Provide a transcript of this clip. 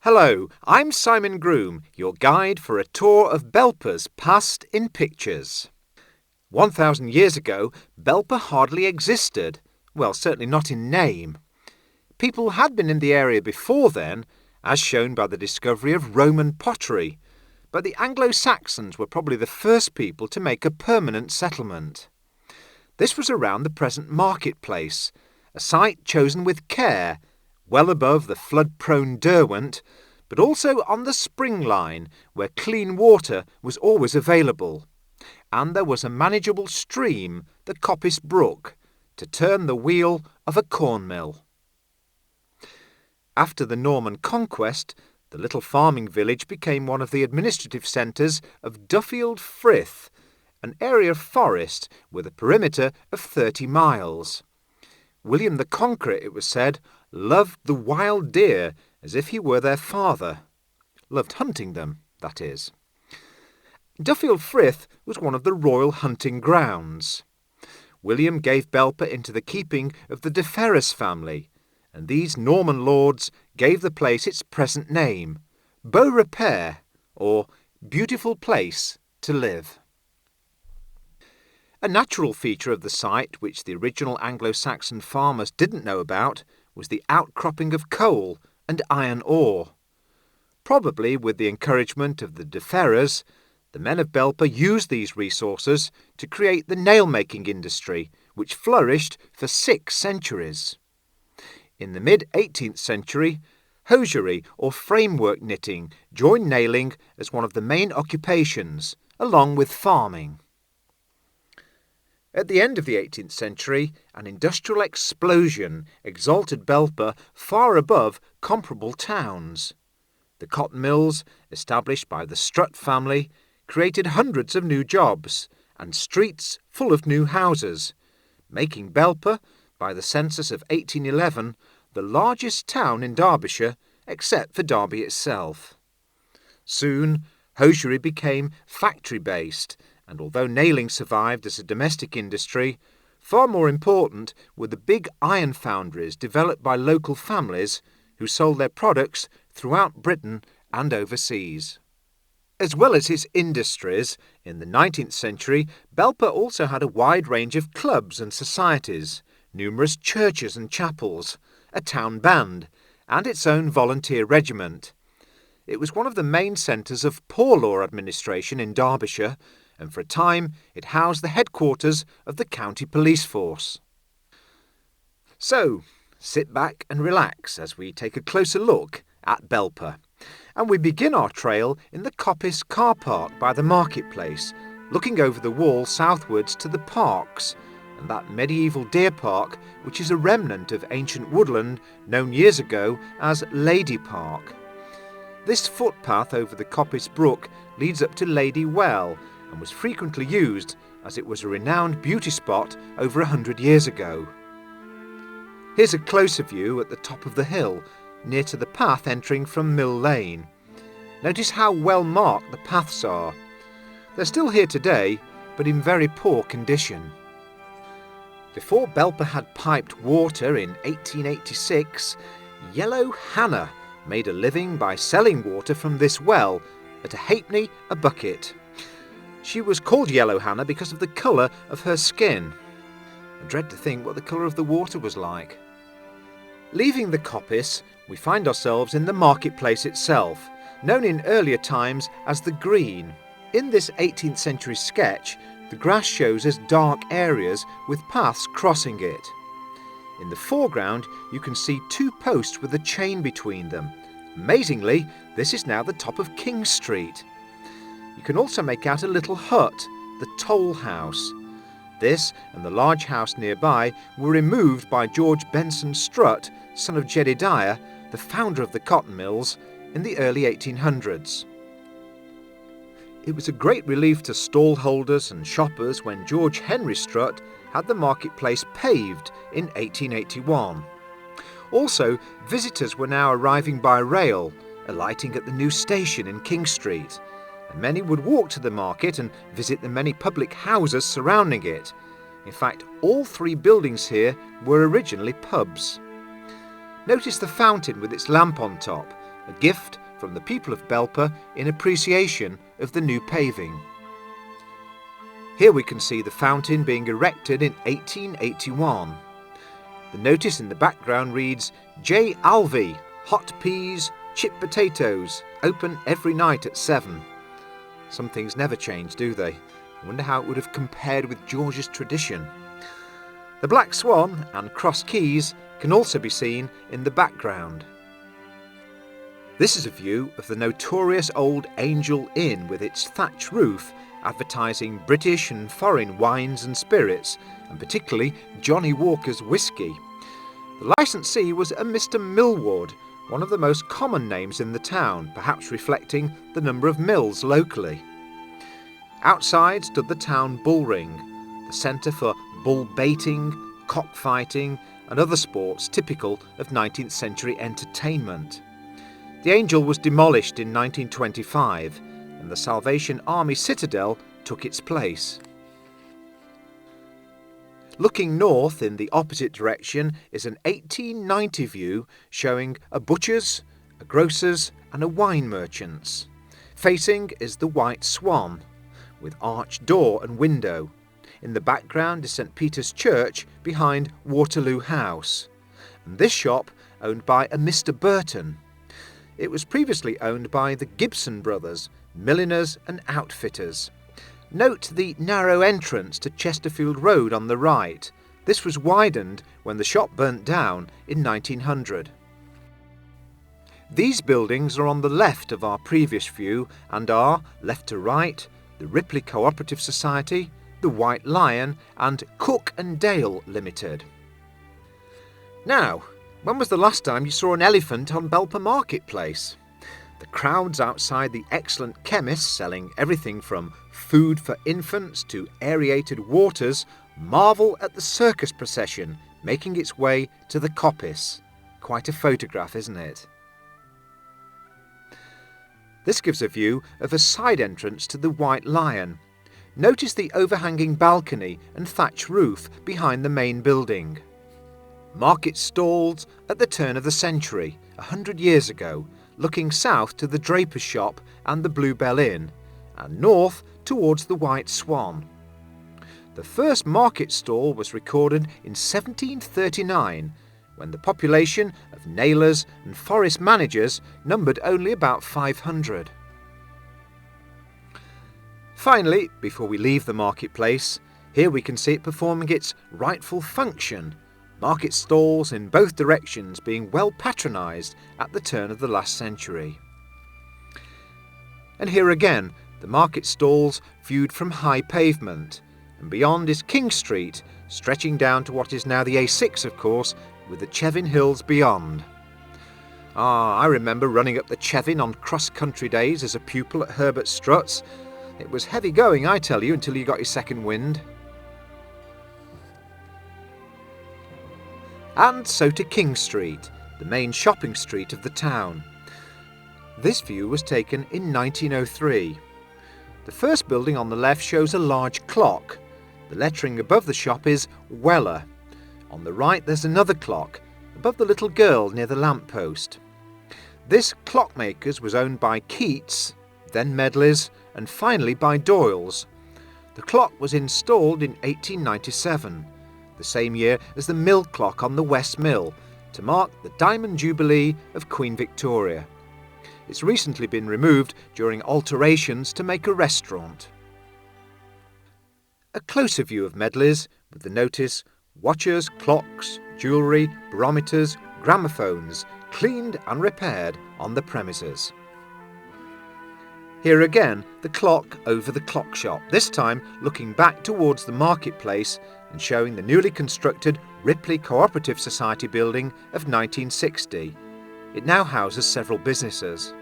Hello, I'm Simon Groom, your guide for a tour of Belper's past in pictures. 1,000 years ago, Belper hardly existed. Well, certainly not in name. People had been in the area before then, as shown by the discovery of Roman pottery, but the Anglo-Saxons were probably the first people to make a permanent settlement. This was around the present marketplace, a site chosen with care, well above the flood-prone Derwent, but also on the spring line where clean water was always available. And there was a manageable stream, the Coppice Brook, to turn the wheel of a corn mill. After the Norman conquest, the little farming village became one of the administrative centres of Duffield Frith, an area of forest with a perimeter of 30 miles. William the Conqueror, it was said, loved the wild deer as if he were their father. Loved hunting them, that is. Duffield Frith was one of the royal hunting grounds. William gave Belper into the keeping of the de Ferrers family, and these Norman lords gave the place its present name, Beaurepaire, or Beautiful Place to Live. A natural feature of the site, which the original Anglo-Saxon farmers didn't know about, was the outcropping of coal and iron ore. Probably with the encouragement of the de Ferrers, the men of Belper used these resources to create the nail-making industry, which flourished for 6 centuries. In the mid-18th century, hosiery or framework knitting joined nailing as one of the main occupations, along with farming. At the end of the 18th century, an industrial explosion exalted Belper far above comparable towns. The cotton mills, established by the Strutt family, created hundreds of new jobs and streets full of new houses, making Belper, by the census of 1811, the largest town in Derbyshire, except for Derby itself. Soon, hosiery became factory-based, and although nailing survived as a domestic industry, far more important were the big iron foundries developed by local families who sold their products throughout Britain and overseas. As well as his industries, in the 19th century, Belper also had a wide range of clubs and societies, numerous churches and chapels, a town band, and its own volunteer regiment. It was one of the main centres of poor law administration in Derbyshire, and for a time it housed the headquarters of the county police force. So, sit back and relax as we take a closer look at Belper. And we begin our trail in the Coppice car park by the marketplace, looking over the wall southwards to the parks, and that medieval deer park which is a remnant of ancient woodland known years ago as Lady Park. This footpath over the Coppice Brook leads up to Lady Well, and was frequently used as it was a renowned beauty spot over 100 years ago. Here's a closer view at the top of the hill, near to the path entering from Mill Lane. Notice how well marked the paths are. They're still here today, but in very poor condition. Before Belper had piped water in 1886, Yellow Hannah made a living by selling water from this well at a halfpenny a bucket. She was called Yellow Hannah because of the colour of her skin. I dread to think what the colour of the water was like. Leaving the coppice, we find ourselves in the marketplace itself, known in earlier times as the Green. In this 18th century sketch, the grass shows us dark areas with paths crossing it. In the foreground, you can see 2 posts with a chain between them. Amazingly, this is now the top of King Street. You can also make out a little hut, the Toll House. This and the large house nearby were removed by George Benson Strutt, son of Jedediah, the founder of the cotton mills, in the early 1800s. It was a great relief to stallholders and shoppers when George Henry Strutt had the marketplace paved in 1881. Also, visitors were now arriving by rail, alighting at the new station in King Street, and many would walk to the market and visit the many public houses surrounding it. In fact, all 3 buildings here were originally pubs. Notice the fountain with its lamp on top, a gift from the people of Belper in appreciation of the new paving. Here we can see the fountain being erected in 1881. The notice in the background reads, J. Alvey, hot peas, chipped potatoes, open every night at 7. Some things never change, do they? I wonder how it would have compared with George's tradition. The Black Swan and Cross Keys can also be seen in the background. This is a view of the notorious old Angel Inn with its thatch roof, advertising British and foreign wines and spirits, and particularly Johnny Walker's whisky. The licensee was a Mr. Millward, one of the most common names in the town, perhaps reflecting the number of mills locally. Outside stood the town bullring, the centre for bull baiting, cockfighting and other sports typical of 19th century entertainment. The Angel was demolished in 1925 and the Salvation Army Citadel took its place. Looking north in the opposite direction is an 1890 view showing a butcher's, a grocer's and a wine merchant's. Facing is the White Swan, with arched door and window. In the background is St. Peter's Church behind Waterloo House. And this shop owned by a Mr. Burton. It was previously owned by the Gibson brothers, milliners and outfitters. Note the narrow entrance to Chesterfield Road on the right. This was widened when the shop burnt down in 1900. These buildings are on the left of our previous view and are, left to right, the Ripley Cooperative Society, the White Lion and Cook and Dale Limited. Now, when was the last time you saw an elephant on Belper Marketplace? The crowds outside the excellent chemists selling everything from food for infants to aerated waters marvel at the circus procession making its way to the coppice. Quite a photograph, isn't it? This gives a view of a side entrance to the White Lion. Notice the overhanging balcony and thatch roof behind the main building. Market stalls at the turn of the century, 100 years ago, looking south to the Draper's Shop and the Bluebell Inn, and north towards the White Swan. The first market stall was recorded in 1739, when the population of nailers and forest managers numbered only about 500. Finally, before we leave the marketplace, here we can see it performing its rightful function, market stalls in both directions being well patronised at the turn of the last century. And here again, the market stalls viewed from high pavement, and beyond is King Street, stretching down to what is now the A6, of course, with the Chevin Hills beyond. I remember running up the Chevin on cross-country days as a pupil at Herbert Strutt's. It was heavy going, I tell you, until you got your second wind. And so to King Street, the main shopping street of the town. This view was taken in 1903. The first building on the left shows a large clock. The lettering above the shop is Weller. On the right there's another clock, above the little girl near the lamppost. This clockmaker's was owned by Keats, then Medley's, and finally by Doyle's. The clock was installed in 1897, the same year as the mill clock on the West Mill, to mark the Diamond Jubilee of Queen Victoria. It's recently been removed during alterations to make a restaurant. A closer view of Medley's with the notice watches, clocks, jewellery, barometers, gramophones, cleaned and repaired on the premises. Here again, the clock over the clock shop, this time looking back towards the marketplace and showing the newly constructed Ripley Cooperative Society building of 1960. It now houses several businesses.